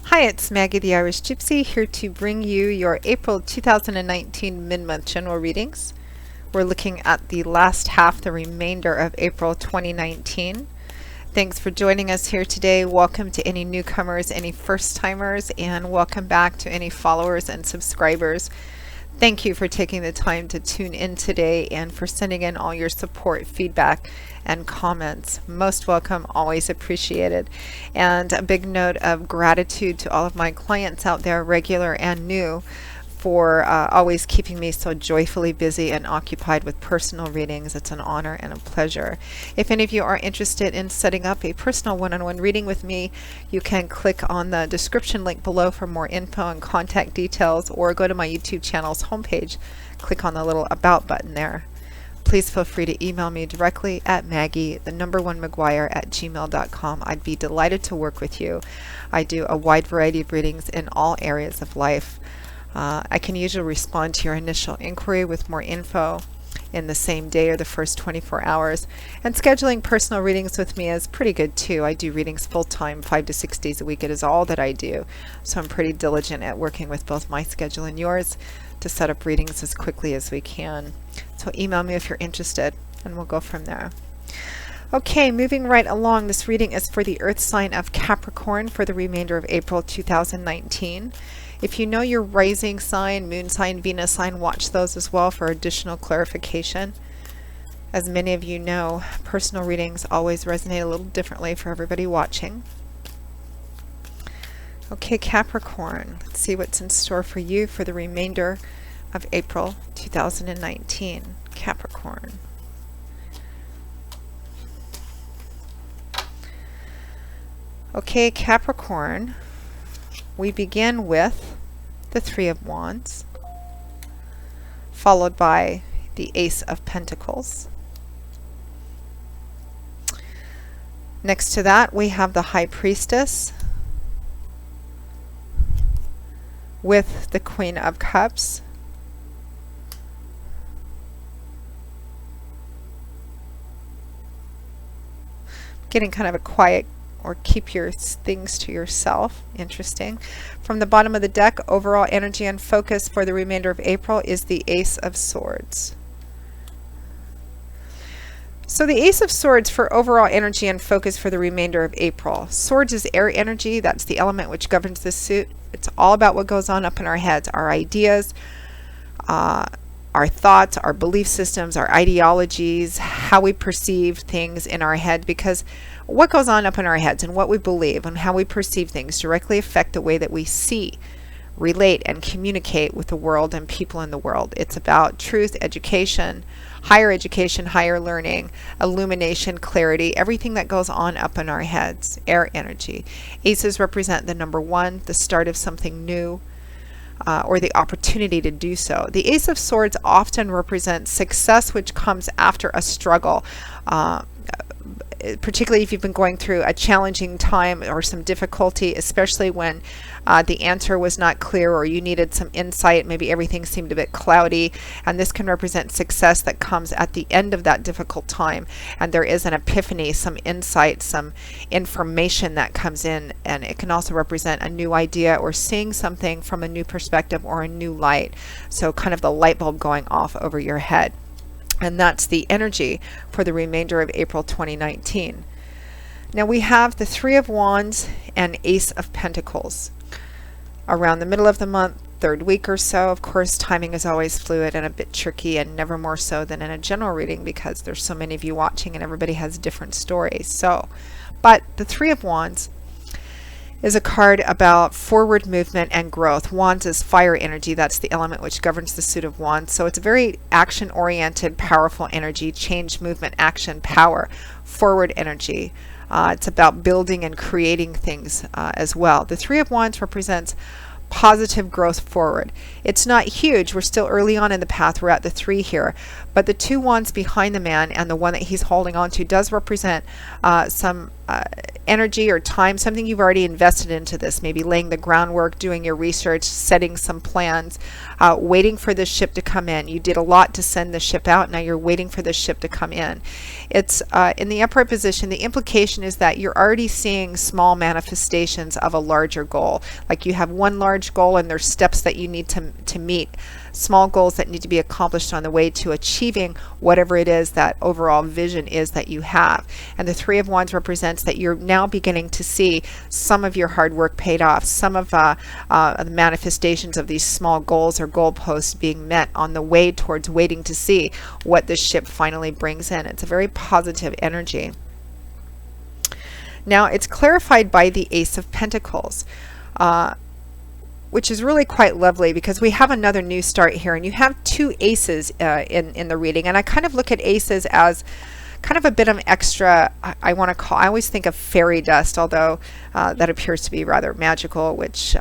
Hi, it's Maggie the Irish Gypsy here to bring you your April 2019 mid-month general readings. We're looking at the last half, the remainder of April 2019. Thanks for joining us here today. Welcome to any newcomers, any first-timers, and welcome back to any followers and subscribers. Thank you for taking the time to tune in today and for sending in all your support, feedback, and comments. Most welcome, always appreciated. And a big note of gratitude to all of my clients out there, regular and new, for always keeping me so joyfully busy and occupied with personal readings. It's an honor and a pleasure. If any of you are interested in setting up a personal one-on-one reading with me, you can click on the description link below for more info and contact details, or go to my YouTube channel's homepage, click on the little About button there. Please feel free to email me directly at Maggie1McGuire@gmail.com. I'd be delighted to work with you. I do a wide variety of readings in all areas of life. I can usually respond to your initial inquiry with more info in the same day or the first 24 hours. And scheduling personal readings with me is pretty good too. I do readings full-time, 5 to 6 days a week. It is all that I do. So I'm pretty diligent at working with both my schedule and yours to set up readings as quickly as we can. So email me if you're interested and we'll go from there. Okay, moving right along, this reading is for the Earth sign of Capricorn for the remainder of April 2019. If you know your rising sign, moon sign, Venus sign, watch those as well for additional clarification. As many of you know, personal readings always resonate a little differently for everybody watching. Okay, Capricorn, let's see what's in store for you for the remainder of April 2019. Capricorn. Okay, Capricorn, we begin with the Three of Wands, followed by the Ace of Pentacles. Next to that, we have the High Priestess with the Queen of Cups. Getting kind of a quiet, or keep your things to yourself. Interesting. From the bottom of the deck, overall energy and focus for the remainder of April is the Ace of Swords. So the Ace of Swords for overall energy and focus for the remainder of April. Swords is air energy. That's the element which governs this suit. It's all about what goes on up in our heads, our ideas, our thoughts, our belief systems, our ideologies, how we perceive things in our head, because what goes on up in our heads and what we believe and how we perceive things directly affect the way that we see, relate, and communicate with the world and people in the world. It's about truth, education, higher learning, illumination, clarity, everything that goes on up in our heads, air energy. Aces represent the number one, the start of something new, or the opportunity to do so. The Ace of Swords often represents success which comes after a struggle, particularly if you've been going through a challenging time or some difficulty, especially when the answer was not clear or you needed some insight. Maybe everything seemed a bit cloudy, and this can represent success that comes at the end of that difficult time, and there is an epiphany, some insight, some information that comes in, and it can also represent a new idea or seeing something from a new perspective or a new light. So kind of the light bulb going off over your head. And that's the energy for the remainder of April 2019. Now we have the Three of Wands and Ace of Pentacles. Around the middle of the month, third week or so, of course, timing is always fluid and a bit tricky, and never more so than in a general reading because there's so many of you watching and everybody has different stories. But the Three of Wands is a card about forward movement and growth. Wands is fire energy. That's the element which governs the suit of Wands. So it's a very action-oriented, powerful energy, change, movement, action, power, forward energy. It's about building and creating things as well. The Three of Wands represents positive growth forward. It's not huge. We're still early on in the path. We're at the 3 here. But the 2 wands behind the man and the one that he's holding on to does represent some energy or time, something you've already invested into this, maybe laying the groundwork, doing your research, setting some plans, waiting for the ship to come in. You did a lot to send the ship out. Now you're waiting for the ship to come in. It's in the upright position. The implication is that you're already seeing small manifestations of a larger goal. Like you have one large goal and there's steps that you need to meet, small goals that need to be accomplished on the way to achieving whatever it is that overall vision is that you have. And the 3 of Wands represents that you're now beginning to see some of your hard work paid off, some of the manifestations of these small goals or goalposts being met on the way towards waiting to see what the ship finally brings in. It's a very positive energy. Now it's clarified by the Ace of Pentacles, which is really quite lovely because we have another new start here, and you have 2 aces in the reading. And I kind of look at aces as kind of a bit of extra, I always think of fairy dust, although that appears to be rather magical, which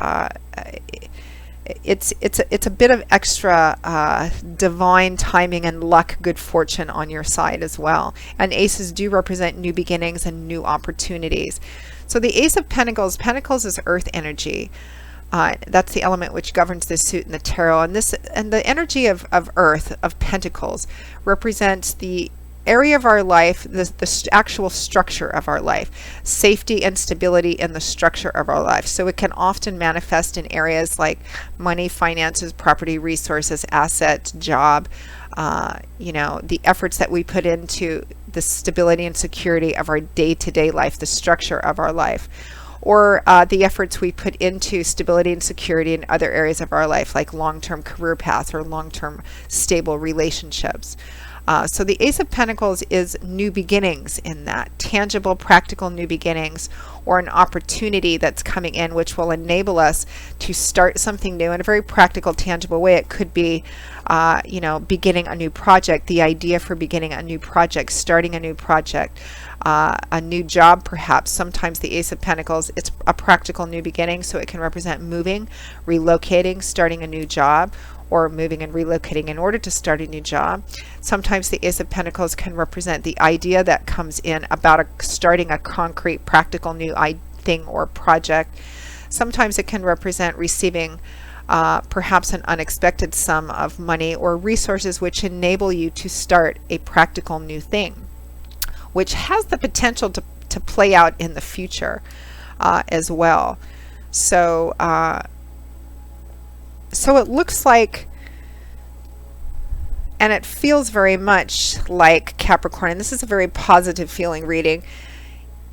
it's a bit of extra divine timing and luck, good fortune on your side as well. And aces do represent new beginnings and new opportunities. So the Ace of Pentacles, Pentacles is earth energy. That's the element which governs the suit in the tarot, and the energy of earth, of pentacles, represents the area of our life, the actual structure of our life, safety and stability in the structure of our life. So it can often manifest in areas like money, finances, property, resources, assets, job, the efforts that we put into the stability and security of our day-to-day life, the structure of our life, or the efforts we put into stability and security in other areas of our life, like long-term career paths or long-term stable relationships. So the Ace of Pentacles is new beginnings in that, tangible, practical new beginnings, or an opportunity that's coming in which will enable us to start something new in a very practical, tangible way. It could be, beginning a new project, the idea for beginning a new project, starting a new project, a new job perhaps. Sometimes the Ace of Pentacles, it's a practical new beginning, so it can represent moving, relocating, starting a new job, or moving and relocating in order to start a new job. Sometimes the Ace of Pentacles can represent the idea that comes in about starting a concrete, practical new thing or project. Sometimes it can represent receiving perhaps an unexpected sum of money or resources which enable you to start a practical new thing, which has the potential to play out in the future as well. So it looks like, and it feels very much like Capricorn, and this is a very positive feeling reading.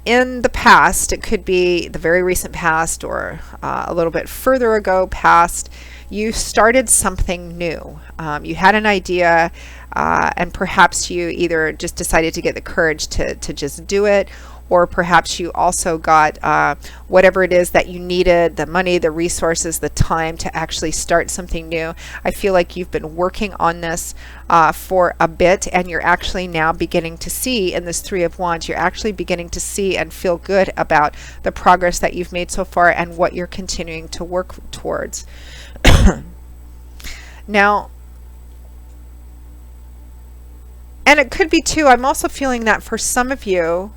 In the past, it could be the very recent past or a little bit further ago past, you started something new. You had an idea, and perhaps you either just decided to get the courage to just do it, or perhaps you also got whatever it is that you needed, the money, the resources, the time to actually start something new. I feel like you've been working on this for a bit, and you're actually now beginning to see in this 3 of Wands, you're actually beginning to see and feel good about the progress that you've made so far and what you're continuing to work towards. Now, and it could be too, I'm also feeling that for some of you,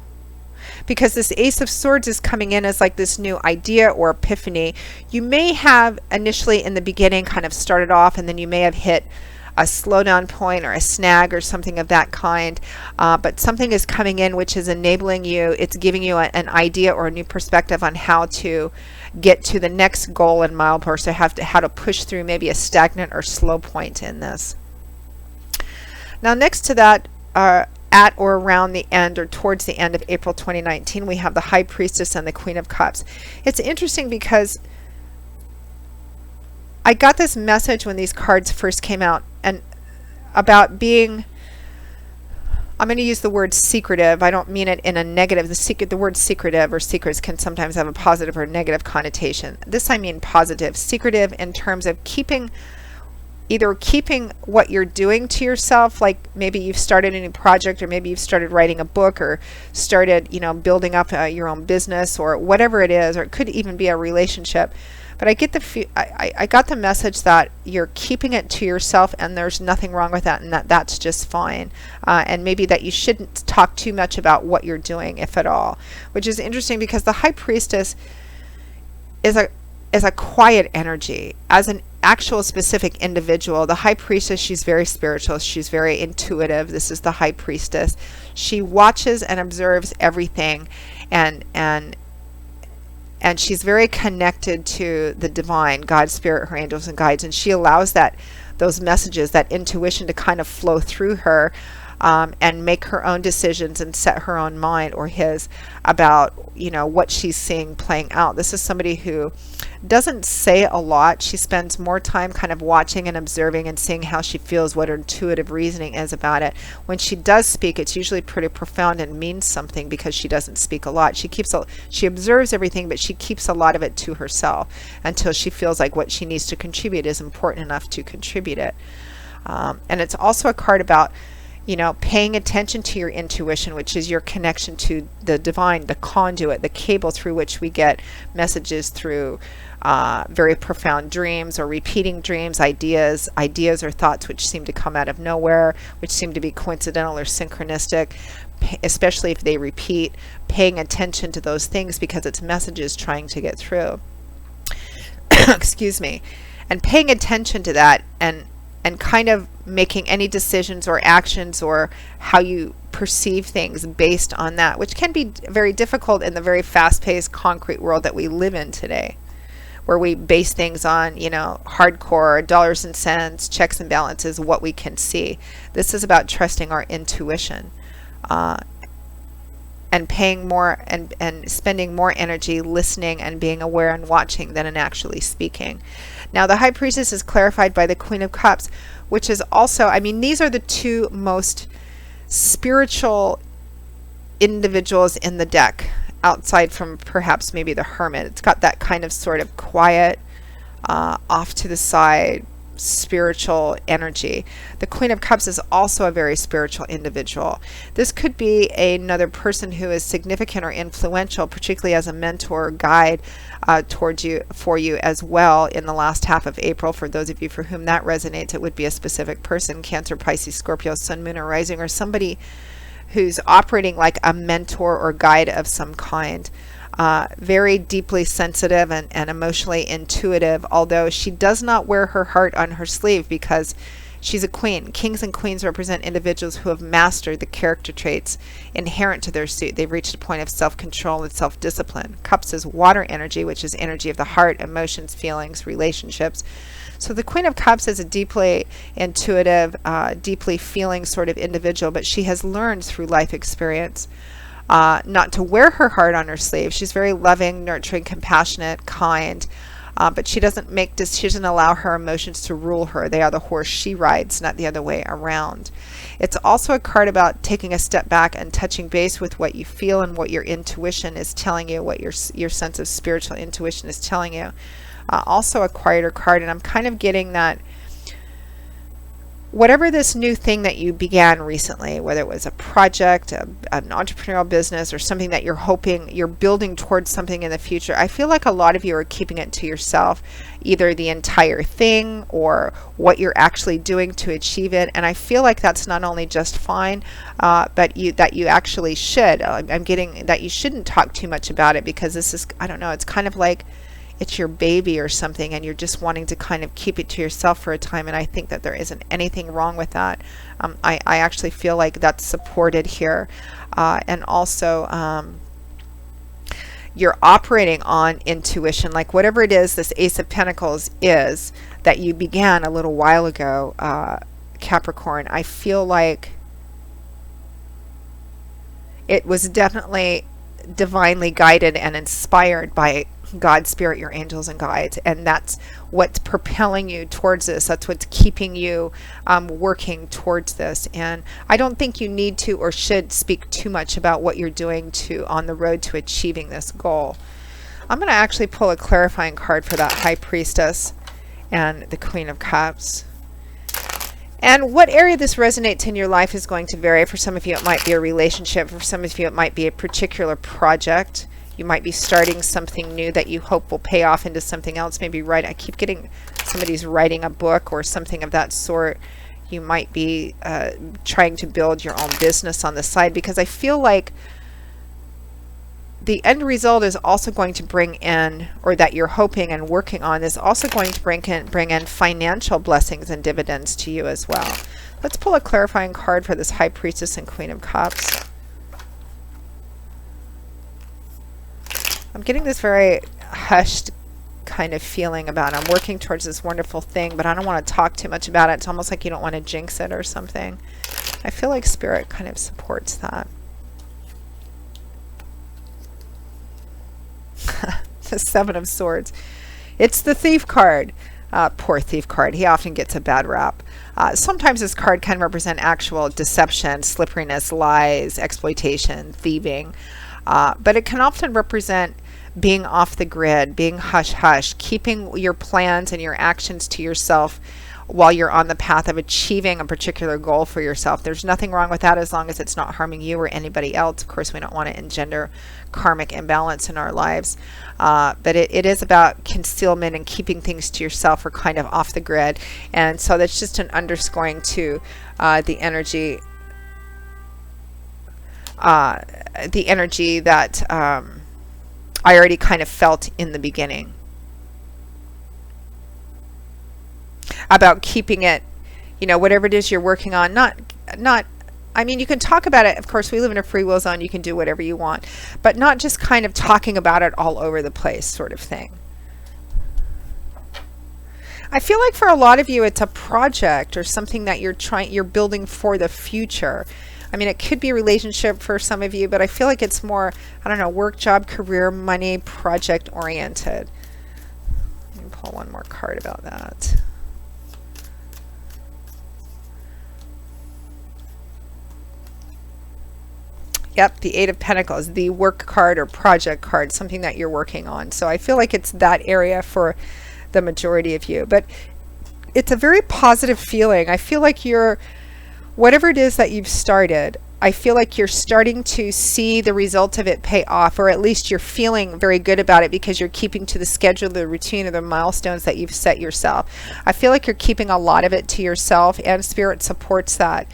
because this Ace of Swords is coming in as like this new idea or epiphany, you may have initially in the beginning kind of started off, and then you may have hit a slowdown point or a snag or something of that kind, but something is coming in which is enabling you, it's giving you an idea or a new perspective on how to get to the next goal and milestone, so how to push through maybe a stagnant or slow point in this. Now next to that, at or around the end or towards the end of April 2019, we have the High Priestess and the Queen of Cups. It's interesting because I got this message when these cards first came out, and about being, I'm going to use the word secretive. I don't mean it in a negative. The word secretive or secrets can sometimes have a positive or negative connotation. This I mean positive. Secretive in terms of keeping either keeping what you're doing to yourself, like maybe you've started a new project, or maybe you've started writing a book, or started, building up your own business, or whatever it is, or it could even be a relationship. But I get I got the message that you're keeping it to yourself, and there's nothing wrong with that, and that's just fine. And maybe that you shouldn't talk too much about what you're doing, if at all, which is interesting because the High Priestess is a quiet energy. As an actual specific individual, the High Priestess, she's very spiritual, she's very intuitive. This is the High Priestess. She watches and observes everything, and she's very connected to the divine, God, Spirit, her angels and guides, and she allows those messages, that intuition, to kind of flow through her, and make her own decisions and set her own mind, or his, about what she's seeing playing out. This is somebody who doesn't say a lot. She spends more time kind of watching and observing and seeing how she feels, what her intuitive reasoning is about it. When she does speak, it's usually pretty profound and means something, because she doesn't speak a lot. She observes everything, but she keeps a lot of it to herself until she feels like what she needs to contribute is important enough to contribute it. And it's also a card about paying attention to your intuition, which is your connection to the divine, the conduit, the cable through which we get messages through very profound dreams, or repeating dreams, ideas or thoughts which seem to come out of nowhere, which seem to be coincidental or synchronistic, especially if they repeat. Paying attention to those things because it's messages trying to get through. Excuse me. And paying attention to that, and kind of making any decisions or actions, or how you perceive things based on that, which can be very difficult in the very fast-paced concrete world that we live in today, where we base things on, hardcore dollars and cents, checks and balances, what we can see. This is about trusting our intuition, and paying more and spending more energy listening and being aware and watching than in actually speaking. Now, the High Priestess is clarified by the Queen of Cups, which is also, these are the two most spiritual individuals in the deck, outside from perhaps maybe the Hermit. It's got that kind of sort of quiet, off to the side, spiritual energy. The Queen of Cups is also a very spiritual individual. This could be another person who is significant or influential, particularly as a mentor or guide for you as well in the last half of April. For those of you for whom that resonates, it would be a specific person: Cancer, Pisces, Scorpio, Sun, Moon, or Rising, or somebody who's operating like a mentor or guide of some kind. Very deeply sensitive and emotionally intuitive, although she does not wear her heart on her sleeve because she's a queen. Kings and queens represent individuals who have mastered the character traits inherent to their suit. They've reached a point of self-control and self-discipline. Cups is water energy, which is energy of the heart, emotions, feelings, relationships. So the Queen of Cups is a deeply intuitive, deeply feeling sort of individual, but she has learned through life experience not to wear her heart on her sleeve. She's very loving, nurturing, compassionate, kind, but she doesn't allow her emotions to rule her. They are the horse she rides, not the other way around. It's also a card about taking a step back and touching base with what you feel and what your intuition is telling you, what your sense of spiritual intuition is telling you. Also a quieter card, and I'm kind of getting that whatever this new thing that you began recently, whether it was a project, an entrepreneurial business, or something that you're building towards something in the future, I feel like a lot of you are keeping it to yourself, either the entire thing or what you're actually doing to achieve it. And I feel like that's not only just fine, but that you actually should. I'm getting that you shouldn't talk too much about it, because this is, I don't know, it's kind of like it's your baby or something, and you're just wanting to kind of keep it to yourself for a time. And I think that there isn't anything wrong with that. I actually feel like that's supported here. And also, you're operating on intuition, like whatever it is this Ace of Pentacles is that you began a little while ago, Capricorn. I feel like it was definitely divinely guided and inspired by God, Spirit, your angels and guides, and that's what's propelling you towards this. That's what's keeping you working towards this. And I don't think you need to or should speak too much about what you're doing on the road to achieving this goal. I'm going to actually pull a clarifying card for that High Priestess and the Queen of Cups. And what area this resonates in your life is going to vary. For some of you, it might be a relationship. For some of you, it might be a particular project. You might be starting something new that you hope will pay off into something else. Maybe I keep getting somebody's writing a book or something of that sort. You might be trying to build your own business on the side, because I feel like the end result is also going to bring in, or that you're hoping and working on, is also going to bring in financial blessings and dividends to you as well. Let's pull a clarifying card for this High Priestess and Queen of Cups. I'm getting this very hushed kind of feeling about it. I'm working towards this wonderful thing, but I don't want to talk too much about it. It's almost like you don't want to jinx it or something. I feel like Spirit kind of supports that. The Seven of Swords. It's the Thief card. Poor Thief card. He often gets a bad rap. Sometimes this card can represent actual deception, slipperiness, lies, exploitation, thieving. But it can often represent being off the grid, being hush-hush, keeping your plans and your actions to yourself while you're on the path of achieving a particular goal for yourself. There's nothing wrong with that as long as it's not harming you or anybody else. Of course, we don't want to engender karmic imbalance in our lives. But it is about concealment and keeping things to yourself or kind of off the grid. And so that's just an underscoring to the energy that I already kind of felt in the beginning about keeping it, you know, whatever it is you're working on, I mean, you can talk about it. Of course, we live in a free will zone. You can do whatever you want, but not just kind of talking about it all over the place sort of thing. I feel like for a lot of you, it's a project or something that you're building for the future. I mean, it could be a relationship for some of you, but I feel like it's more, I don't know, work, job, career, money, project oriented. Let me pull one more card about that. Yep, the Eight of Pentacles, the work card or project card, something that you're working on. So I feel like it's that area for the majority of you. But it's a very positive feeling. I feel like whatever it is that you've started, I feel like you're starting to see the result of it pay off, or at least you're feeling very good about it because you're keeping to the schedule, the routine, or the milestones that you've set yourself. I feel like you're keeping a lot of it to yourself, and Spirit supports that.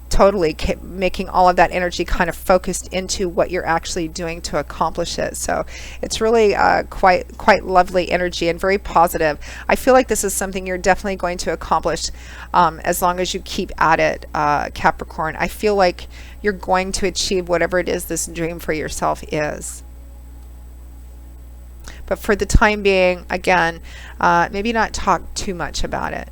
Totally making all of that energy kind of focused into what you're actually doing to accomplish it. So it's really quite lovely energy and very positive. I feel like this is something you're definitely going to accomplish as long as you keep at it, Capricorn. I feel like you're going to achieve whatever it is this dream for yourself is. But for the time being, again, maybe not talk too much about it.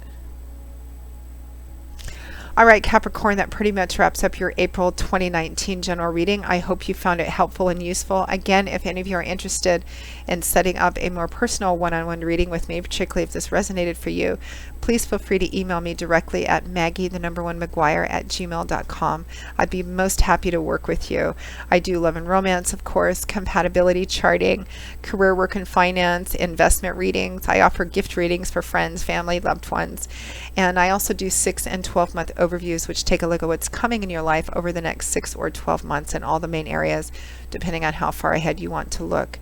All right, Capricorn, that pretty much wraps up your April 2019 general reading. I hope you found it helpful and useful. Again, if any of you are interested in setting up a more personal one-on-one reading with me, particularly if this resonated for you, please feel free to email me directly at maggie1maguire@gmail.com. I'd be most happy to work with you. I do love and romance, of course, compatibility charting, career, work, and finance, investment readings. I offer gift readings for friends, family, loved ones. And I also do 6 and 12-month overviews, which take a look at what's coming in your life over the next 6 or 12 months in all the main areas, depending on how far ahead you want to look.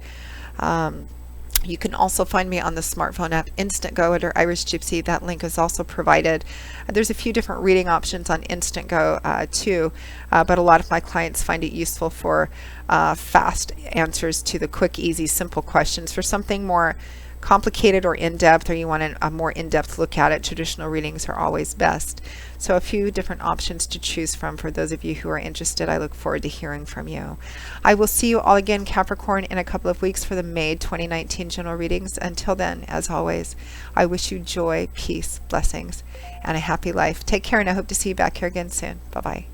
You can also find me on the smartphone app Instantgo under Irish Gypsy. That link is also provided. There's a few different reading options on Instantgo too, but a lot of my clients find it useful for fast answers to the quick, easy, simple questions. For something more complicated or in-depth, or you want a more in-depth look at it, traditional readings are always best. So a few different options to choose from for those of you who are interested. I look forward to hearing from you. I will see you all again, Capricorn, in a couple of weeks for the May 2019 general readings. Until then, as always, I wish you joy, peace, blessings, and a happy life. Take care, and I hope to see you back here again soon. Bye-bye.